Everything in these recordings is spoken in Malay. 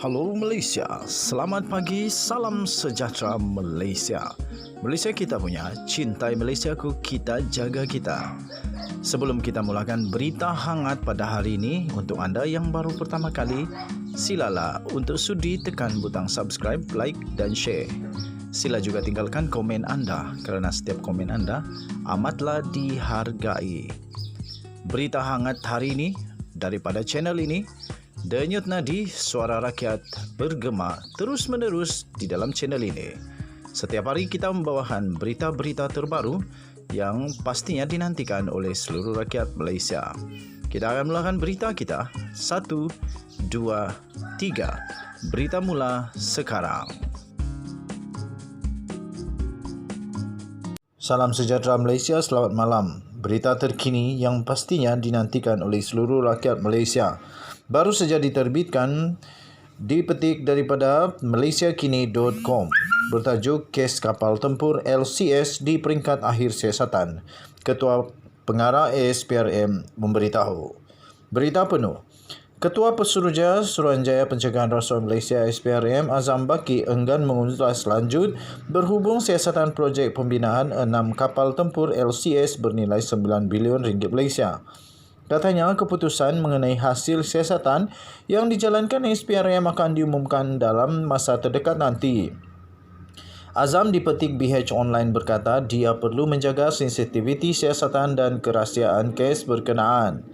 Halo Malaysia, selamat pagi, salam sejahtera Malaysia. Malaysia kita punya, cintai Malaysiaku, kita jaga kita. Sebelum kita mulakan berita hangat pada hari ini, untuk anda yang baru pertama kali, silalah untuk sudi tekan butang subscribe, like dan share. Sila juga tinggalkan komen anda kerana setiap komen anda amatlah dihargai. Berita hangat hari ini daripada channel ini, Denyut nadi suara rakyat bergema terus-menerus di dalam channel ini. Setiap hari kita membawakan berita-berita terbaru yang pastinya dinantikan oleh seluruh rakyat Malaysia. Kita akan mulakan berita kita. 1, 2, 3. Berita mula sekarang. Salam sejahtera Malaysia, selamat malam. Berita terkini yang pastinya dinantikan oleh seluruh rakyat Malaysia baru saja diterbitkan, dipetik daripada malaysiakini.com, bertajuk Kes Kapal Tempur LCS di peringkat akhir siasatan. Ketua Pengarah ASPRM memberitahu. Berita penuh. Ketua Pesuruhjaya Suruhanjaya Pencegahan Rasuah Malaysia ASPRM Azam Baki enggan mengulas lanjut berhubung siasatan projek pembinaan 6 kapal tempur LCS bernilai 9 bilion ringgit Malaysia. Katanya, keputusan mengenai hasil siasatan yang dijalankan ASPRM akan diumumkan dalam masa terdekat nanti. Azam dipetik BH Online berkata dia perlu menjaga sensitiviti siasatan dan kerahsiaan kes berkenaan.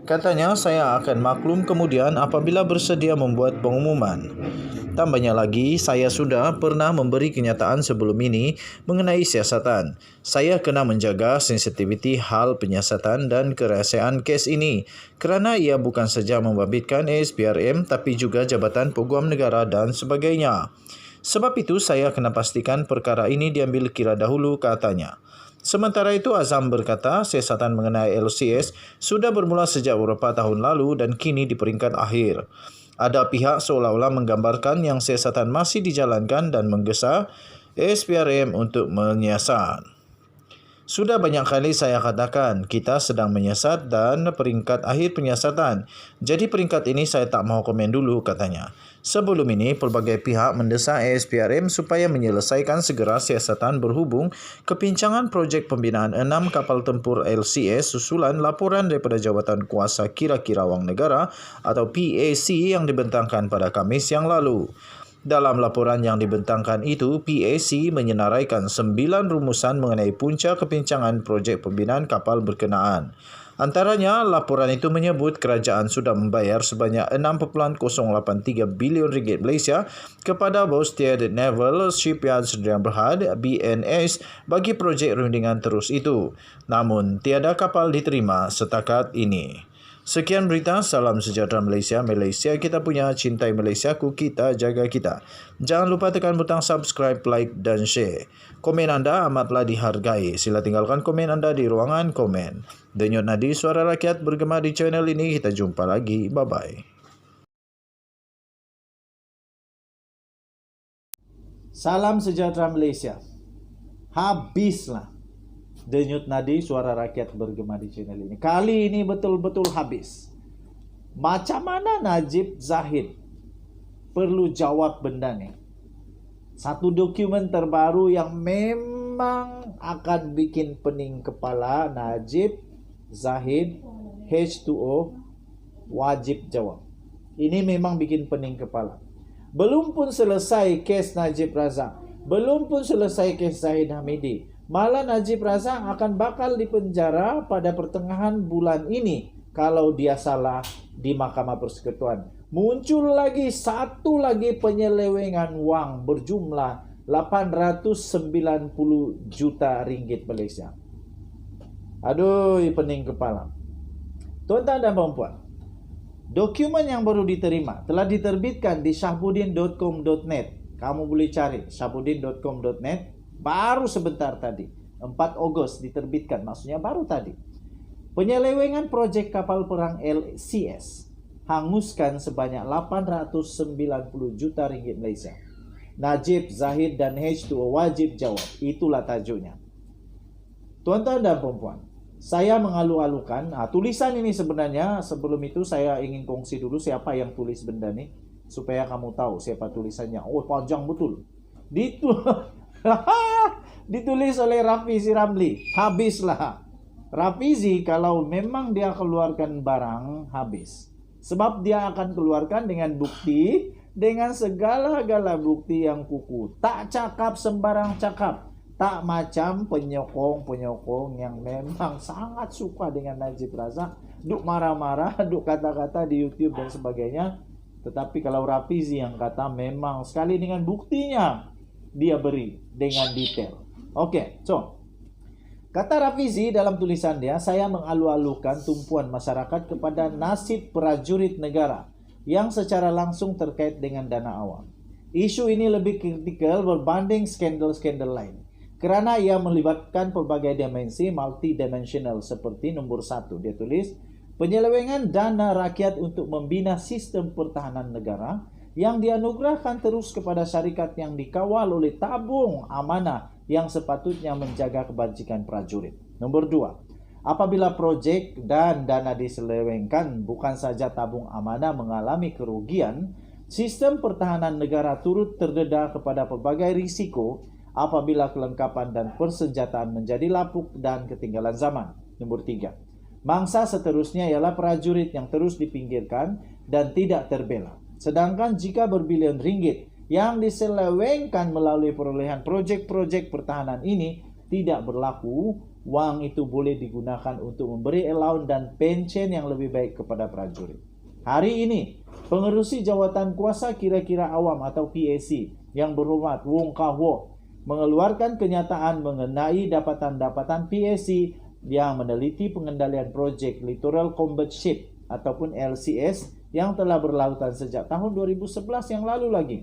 Katanya, saya akan maklum kemudian apabila bersedia membuat pengumuman. Tambahnya lagi, saya sudah pernah memberi kenyataan sebelum ini mengenai siasatan. Saya kena menjaga sensitiviti hal penyiasatan dan kerahsiaan kes ini kerana ia bukan saja membabitkan ASPRM tapi juga Jabatan Peguam Negara dan sebagainya. Sebab itu, saya kena pastikan perkara ini diambil kira dahulu, katanya. Sementara itu, Azam berkata siasatan mengenai LCS sudah bermula sejak beberapa tahun lalu dan kini di peringkat akhir. Ada pihak seolah-olah menggambarkan yang siasatan masih dijalankan dan menggesa ASPRM untuk menyiasat. Sudah banyak kali saya katakan, kita sedang menyiasat dan peringkat akhir penyiasatan. Jadi peringkat ini saya tak mahu komen dulu, katanya. Sebelum ini, pelbagai pihak mendesak ASPRM supaya menyelesaikan segera siasatan berhubung kepincangan projek pembinaan 6 kapal tempur LCS susulan laporan daripada Jabatan Kuasa Kira-Kira Wang Negara atau PAC yang dibentangkan pada Khamis yang lalu. Dalam laporan yang dibentangkan itu, PAC menyenaraikan 9 rumusan mengenai punca kepincangan projek pembinaan kapal berkenaan. Antaranya, laporan itu menyebut kerajaan sudah membayar sebanyak 6.083 bilion ringgit Malaysia kepada Bostia Naval Shipyard Sdn Bhd BNS bagi projek rundingan terus itu. Namun, tiada kapal diterima setakat ini. Sekian berita, salam sejahtera Malaysia. Malaysia kita punya, cintai Malaysiaku, kita jaga kita. Jangan lupa tekan butang subscribe, like dan share. Komen anda amatlah dihargai. Sila tinggalkan komen anda di ruangan komen. Denyut nadi suara rakyat bergema di channel ini. Kita jumpa lagi. Bye-bye. Salam sejahtera Malaysia. Habislah denyut nadi suara rakyat bergema di channel ini. Kali ini betul-betul habis. Macam mana Najib Zahid perlu jawab benda ni? Satu dokumen terbaru yang memang akan bikin pening kepala Najib Zahid H2O wajib jawab. Ini memang bikin pening kepala. Belum pun selesai kes Najib Razak. Belum pun selesai kes Zahid Hamidi. Malah Najib Razak akan bakal dipenjara pada pertengahan bulan ini kalau dia salah di Mahkamah Persekutuan. Muncul lagi satu lagi penyelewengan wang berjumlah 890 juta ringgit Malaysia. Aduh, pening kepala. Tuan-tuan dan puan-puan, dokumen yang baru diterima telah diterbitkan di syahbudin.com.net. Kamu boleh cari syahbudin.com.net. Baru sebentar tadi, 4 Ogos diterbitkan, maksudnya baru tadi. Penyelewengan projek kapal perang LCS hanguskan sebanyak 890 juta ringgit Malaysia. Najib, Zahid dan H2O wajib jawab. Itulah tajuknya. Tuan-tuan dan puan-puan, saya mengalu-alukan tulisan ini sebenarnya. Sebelum itu saya ingin kongsi dulu siapa yang tulis benda ni. supaya kamu tahu siapa tulisannya. Oh, panjang betul. Ditulis oleh Rafizi Ramli. Habislah. Rafizi kalau memang dia keluarkan barang, habis. Sebab dia akan keluarkan dengan bukti, dengan segala-gala bukti yang kukuh. Tak cakap sembarang cakap. Tak macam penyokong-penyokong yang memang sangat suka dengan Najib Razak. Duk marah-marah, duk kata-kata di YouTube dan sebagainya. Tetapi kalau Rafizi yang kata memang sekali dengan buktinya, dia beri dengan detail. Oke, so kata Rafizi dalam tulisan dia, saya mengalu-alukan tumpuan masyarakat kepada nasib prajurit negara yang secara langsung terkait dengan dana awam. Isu ini lebih kritikal berbanding skandal-skandal lain, kerana ia melibatkan pelbagai dimensi multidimensional seperti nomor 1. Dia tulis, penyelewengan dana rakyat untuk membina sistem pertahanan negara yang dianugerahkan terus kepada syarikat yang dikawal oleh tabung amanah yang sepatutnya menjaga kebajikan prajurit. Nomor 2, apabila projek dan dana diselewengkan, bukan saja tabung amanah mengalami kerugian, sistem pertahanan negara turut terdedah kepada pelbagai risiko apabila kelengkapan dan persenjataan menjadi lapuk dan ketinggalan zaman. Nomor 3, mangsa seterusnya ialah prajurit yang terus dipinggirkan dan tidak terbela. Sedangkan jika berbilion ringgit yang diselewengkan melalui perolehan projek-projek pertahanan ini tidak berlaku, wang itu boleh digunakan untuk memberi allowance dan pension yang lebih baik kepada prajurit. Hari ini, pengerusi jawatan kuasa kira-kira awam atau PAC yang berhormat Wong Kah-Wok mengeluarkan kenyataan mengenai dapatan-dapatan PAC yang meneliti pengendalian projek Littoral Combat Ship ataupun LCS yang telah berlautan sejak tahun 2011 yang lalu lagi.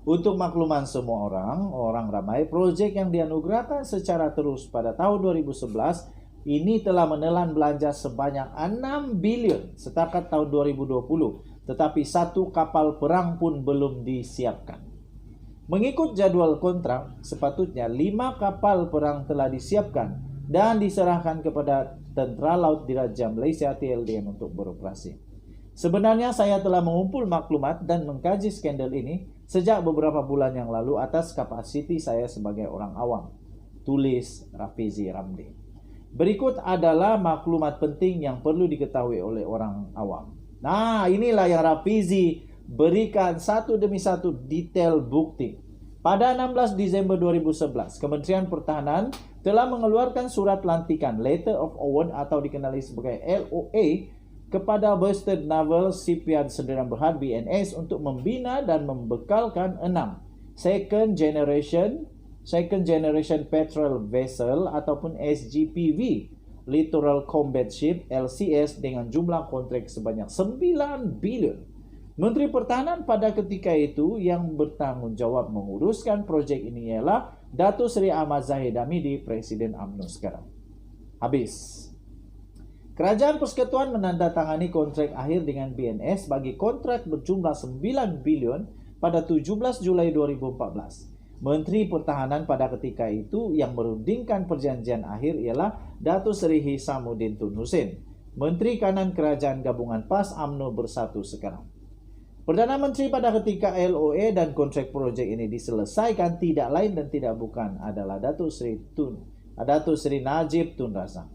Untuk makluman semua orang ramai, projek yang dianugerahkan secara terus pada tahun 2011 ini telah menelan belanja sebanyak 6 bilion setakat tahun 2020, tetapi satu kapal perang pun belum disiapkan. Mengikut jadwal kontrak, sepatutnya 5 kapal perang telah disiapkan dan diserahkan kepada Tentera Laut Diraja Malaysia TLDM untuk beroperasi. Sebenarnya saya telah mengumpul maklumat dan mengkaji skandal ini sejak beberapa bulan yang lalu atas kapasiti saya sebagai orang awam. Tulis Rafizi Ramli. Berikut adalah maklumat penting yang perlu diketahui oleh orang awam. Nah, inilah yang Rafizi berikan satu demi satu detail bukti. Pada 16 Disember 2011, Kementerian Pertahanan telah mengeluarkan surat lantikan Letter of Award atau dikenali sebagai LOA kepada Bastard Naval Shipyard Sdn Bhd BNS untuk membina dan membekalkan 6 second generation petrol vessel ataupun SGPV Littoral Combat Ship LCS dengan jumlah kontrak sebanyak 9 bilion. Menteri Pertahanan pada ketika itu yang bertanggungjawab menguruskan projek ini ialah Datuk Seri Ahmad Zahid Hamidi, Presiden UMNO sekarang. Habis. Kerajaan Persekutuan menandatangani kontrak akhir dengan BNS bagi kontrak berjumlah 9 bilion pada 17 Julai 2014. Menteri Pertahanan pada ketika itu yang merundingkan perjanjian akhir ialah Datuk Seri Hisamuddin Tun Hussein, Menteri Kanan Kerajaan Gabungan PAS UMNO Bersatu sekarang. Perdana Menteri pada ketika LOA dan kontrak projek ini diselesaikan tidak lain dan tidak bukan adalah Datuk Seri Najib Tun Razak.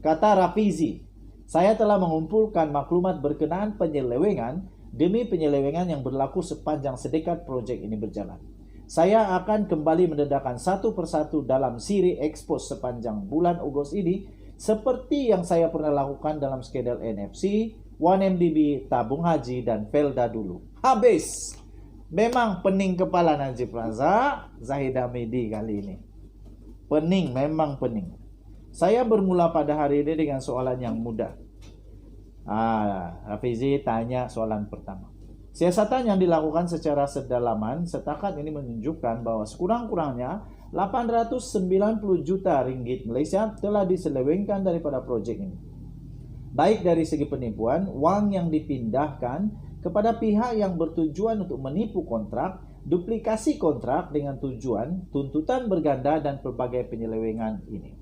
Kata Rafizi, saya telah mengumpulkan maklumat berkenaan penyelewengan demi penyelewengan yang berlaku sepanjang sedekat projek ini berjalan. Saya akan kembali mendedahkan satu persatu dalam siri ekspos sepanjang bulan Ogos ini seperti yang saya pernah lakukan dalam skandal NFC, 1MDB, tabung haji, dan Felda dulu. Habis. Memang pening kepala Najib Razak, Zahid Hamidi kali ini. Pening, memang pening. Saya bermula pada hari ini dengan soalan yang mudah. Rafizi tanya soalan pertama. Siasatan yang dilakukan secara sedalaman setakat ini menunjukkan bahwa sekurang-kurangnya 890 juta ringgit Malaysia telah diselewengkan daripada projek ini. Baik dari segi penipuan, wang yang dipindahkan kepada pihak yang bertujuan untuk menipu kontrak, duplikasi kontrak dengan tujuan, tuntutan berganda dan pelbagai penyelewengan ini.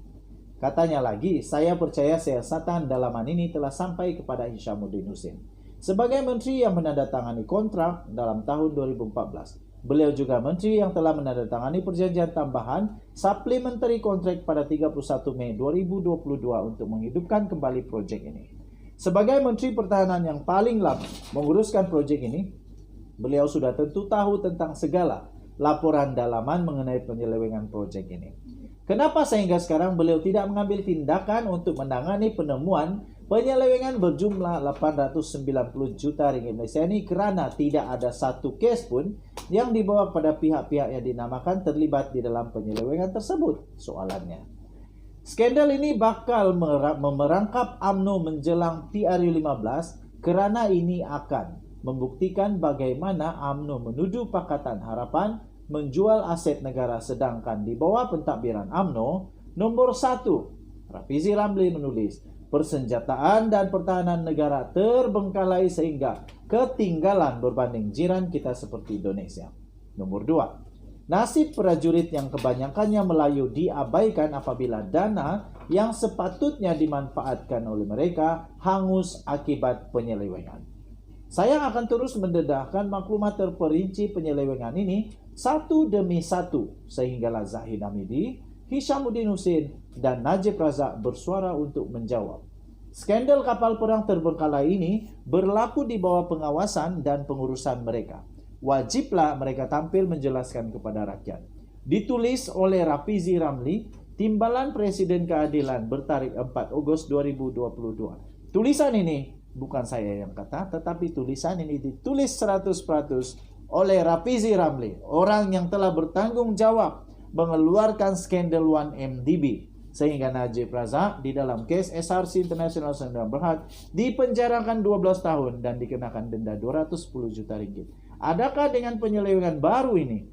Katanya lagi, saya percaya siasatan dalaman ini telah sampai kepada Hisamuddin Hussein. sebagai menteri yang menandatangani kontrak dalam tahun 2014. Beliau juga menteri yang telah menandatangani perjanjian tambahan supplementary contract pada 31 Mei 2022 untuk menghidupkan kembali proyek ini. Sebagai Menteri Pertahanan yang paling lama menguruskan proyek ini, beliau sudah tentu tahu tentang segala laporan dalaman mengenai penyelewengan proyek ini. Kenapa sehingga sekarang beliau tidak mengambil tindakan untuk menangani penemuan penyelewengan berjumlah 890 juta ringgit Malaysia ini, kerana tidak ada satu kes pun yang dibawa pada pihak-pihak yang dinamakan terlibat di dalam penyelewengan tersebut? Soalannya. Skandal ini bakal memerangkap UMNO menjelang PRU15 kerana ini akan membuktikan bagaimana UMNO menuduh Pakatan Harapan menjual aset negara, sedangkan di bawah pentadbiran UMNO, nombor 1, Rafizi Ramli menulis, persenjataan dan pertahanan negara terbengkalai sehingga ketinggalan berbanding jiran kita seperti Indonesia. Nomor 2, nasib prajurit yang kebanyakannya Melayu diabaikan apabila dana yang sepatutnya dimanfaatkan oleh mereka hangus akibat penyelewengan. Saya akan terus mendedahkan maklumat terperinci penyelewengan ini satu demi satu sehinggalah Zahid Hamidi, Hishamuddin Hussein dan Najib Razak bersuara untuk menjawab. Skandal kapal perang terbengkalai ini berlaku di bawah pengawasan dan pengurusan mereka. Wajiblah mereka tampil menjelaskan kepada rakyat. Ditulis oleh Rafizi Ramli, Timbalan Presiden Keadilan, bertarikh 4 Ogos 2022. Tulisan ini bukan saya yang kata, tetapi tulisan ini ditulis 100% oleh Rafizi Ramli, orang yang telah bertanggung jawab mengeluarkan skandal 1MDB, sehingga Najib Razak di dalam kes SRC International Sdn Bhd dipenjarakan 12 tahun dan dikenakan denda 210 juta ringgit. Adakah dengan penyelewengan baru ini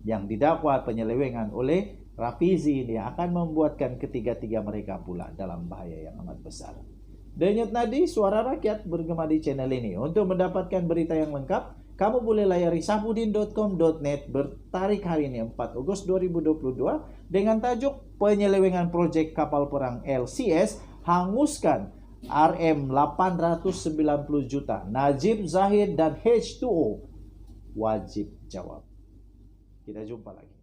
yang didakwa penyelewengan oleh Rafizi ini akan membuatkan ketiga-tiga mereka pula dalam bahaya yang amat besar? Denyut nadi suara rakyat bergema di channel ini. Untuk mendapatkan berita yang lengkap, kamu boleh layari safudin.com.net bertarikh hari ini 4 Ogos 2022 dengan tajuk penyelewengan proyek kapal perang LCS hanguskan RM 890 juta. Najib, Zahid dan H2O wajib jawab. Kita jumpa lagi.